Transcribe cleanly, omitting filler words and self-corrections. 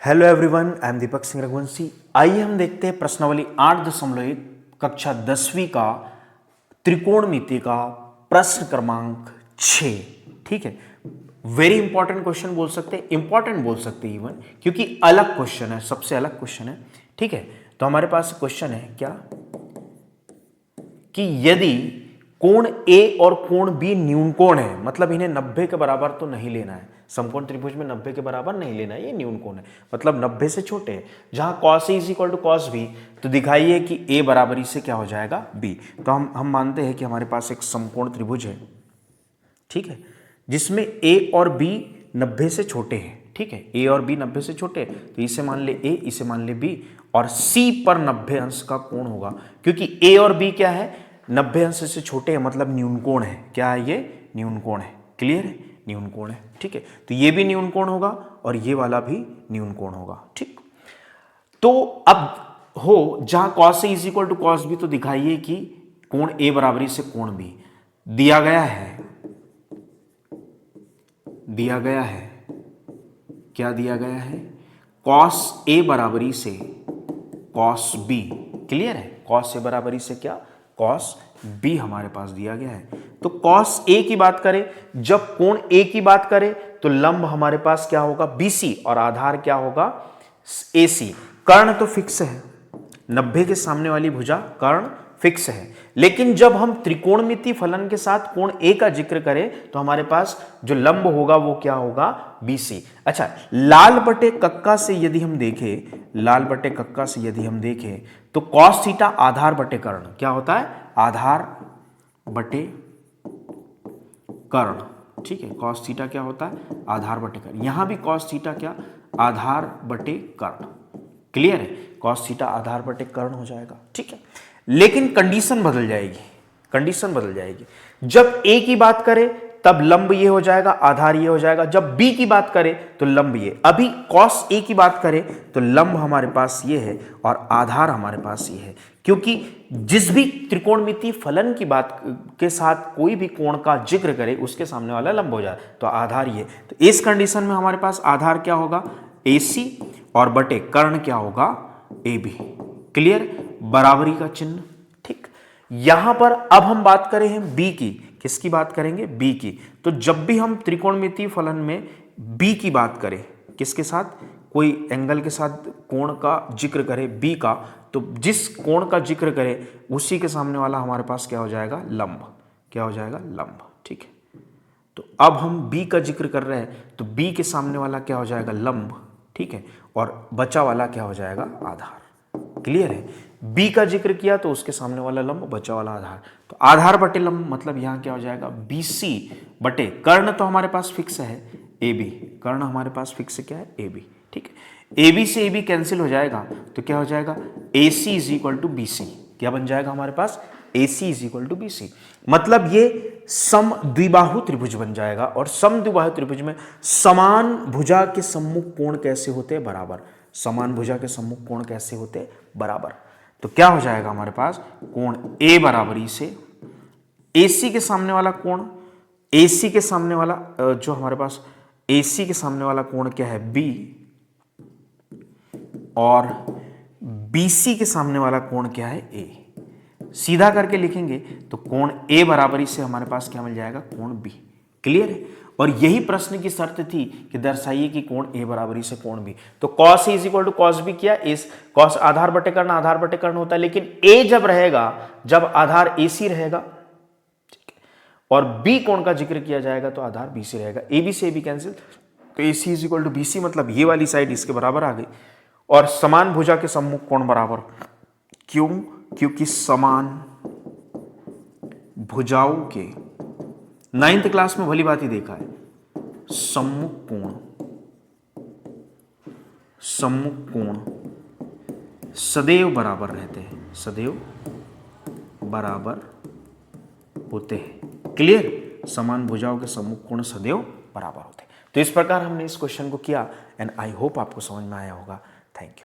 Hello everyone, I am Deepak Singh Raghuvanshi. आइए हम देखते हैं प्रश्नावली 8.1 कक्षा 10वीं का त्रिकोणमिति का प्रश्न क्रमांक 6। ठीक है, वेरी इंपॉर्टेंट क्वेश्चन बोल सकते हैं, इंपॉर्टेंट बोल सकते हैं इवन, क्योंकि अलग क्वेश्चन है, सबसे अलग क्वेश्चन है। ठीक है, तो हमारे पास क्वेश्चन है क्या कि यदि कोण A और कोण B न्यून कोण है, मतलब इन्हें 90 के बराबर तो नहीं लेना है, समकोण त्रिभुज में 90 के बराबर नहीं लेना है, ये न्यून कोण है, मतलब 90 से छोटे है। जहां cos A is equal to cos B, तो दिखाइए कि A बराबरी से क्या हो जाएगा B। तो हम मानते हैं कि हमारे पास एक समकोण त्रिभुज है, ठीक है, जिसमें A और B 90 से छोटे हैं। ठीक है, A और B 90 से छोटे हैं, तो इसे मान ले A, इसे मान ले B, और C पर 90 अंश का कोण होगा, क्योंकि A और B क्या है, 90 अंश से छोटे हैं, मतलब न्यून कोण है। क्या है ये? न्यून कोण है। क्लियर है? न्यून कोण है। ठीक है, तो ये भी न्यून कोण होगा और ये वाला भी न्यून कोण होगा। ठीक, तो अब हो जहां cos A is equal to cos B, तो दिखाइए कि कोण A बराबरी से कोण B दिया गया है, क्या दिया गया है? cos A बराबरी से cos B। क्लियर है? cos A बराबरी से क्या? cos B हमारे पास दिया गया है। तो cos A की बात करें, जब कोण A की बात करें तो लंब हमारे पास क्या होगा? BC, और आधार क्या होगा? AC। कर्ण तो फिक्स है, 90 के सामने वाली भुजा कर्ण फिक्स है, लेकिन जब हम त्रिकोणमिति फलन के साथ कोण A का जिक्र करें तो हमारे पास जो लंब होगा वो क्या होगा? BC। अच्छा, लाल बटे कक्का से यदि हम देखें, तो cos थीटा आधार बटे कर्ण क्या होता है? आधार बटे कर्ण। ठीक है, cos थीटा क्या होता है? आधार बटे कर्ण। यहां भी cos थीटा क्या? आधार बटे कर्ण। क्लियर है? cos थीटा आधार बटे कर्ण हो जाएगा। ठीक है, लेकिन कंडीशन बदल जाएगी। जब A की बात करें तब लंब ये हो जाएगा, आधार ये हो जाएगा। जब B की बात करें तो लंब ये। अभी cos A की बात करें तो लंब हमारे पास ये है और आधार हमारे पास ये है, क्योंकि जिस भी त्रिकोणमिति फलन की बात के साथ कोई भी कोण का जिक्र करे उसके सामने वाला लंब हो जाए, तो आधार ये। तो इस कंडीशन में हमारे पास आधार क्या होगा? AC, और बटे कर्ण क्या होगा? AB। क्लियर? बराबरी का चिन्ह। ठीक, यहां पर अब हम बात करें हैं B की। किसकी बात करेंगे? B की। तो जब भी हम त्रिकोणमिति फलन में B की बात करें, किसके साथ? कोई एंगल के साथ कोण का जिक्र करें B का, तो जिस कोण का जिक्र करें उसी के सामने वाला हमारे पास क्या हो जाएगा? लंब। क्या हो जाएगा? लंब। ठीक है, तो अब हम B का जिक्र कर रहे हैं, तो B के सामने वाला क्या हो जाएगा? लंब। ठीक है, और बचा वाला क्या हो जाएगा? आधार। क्लियर है? B का जिक्र किया तो उसके सामने वाला लंब, बचा वाला आधार, तो आधार बटे लंब, मतलब यहां क्या हो जाएगा? BC बटे कर्ण तो हमारे पास फिक्स है AB। कर्ण हमारे पास फिक्स क्या है? AB। ठीक है, AB से AB कैंसिल हो जाएगा, तो क्या हो जाएगा? AC is equal to BC। क्या बन जाएगा हमारे पास? AC is equal to BC। मतलब ये सम द्विबाहु त्रिभुज बन जाएगा, और सम द्विबाहु त्रिभुज में समान भुजा के सम्मुख कोण कैसे होते हैं? बराबर। समान भुजा के सम्मुख कोण कैसे होते हैं? बराबर। तो क्या हो जाएगा हमारे पास? कोण A बराबरी से AC के सामने वाला कोण, AC के सामने वाला जो हमारे पास AC के सामने वाला कोण क्या है? B, और BC के सामने वाला कोण क्या है? A। सीधा करके लिखेंगे तो कोण A बराबरी से हमारे पास क्या मिल जाएगा? कोण B। क्लियर है? और यही प्रश्न की शर्त थी कि दर्शाइए कि कोण A बराबरी से कोण B। तो cos A is equal to cos B किया, इस cos आधार बटे कर्ण होता है, लेकिन A जब रहेगा, जब आधार AC रहेगा, और B कोण का जिक्र किया जाएगा तो आधार BC रहेगा। AB से AB कैंसिल, तो AC is equal to BC, मतलब ये वाली साइड इसके बराबर आ गई, और समान भुजा के सम्मुख कोण बराबर। क्यों? क्योंकि समान भुजाओं के, 9th क्लास में भली बात ही देखा है, सम्मुख कोण सदैव बराबर रहते हैं, सदैव बराबर होते हैं। क्लियर? समान भुजाओं के सम्मुख कोण सदैव बराबर होते हैं। तो इस प्रकार हमने इस क्वेश्चन को किया, एंड आई होप आपको समझ में आया होगा। Thank you.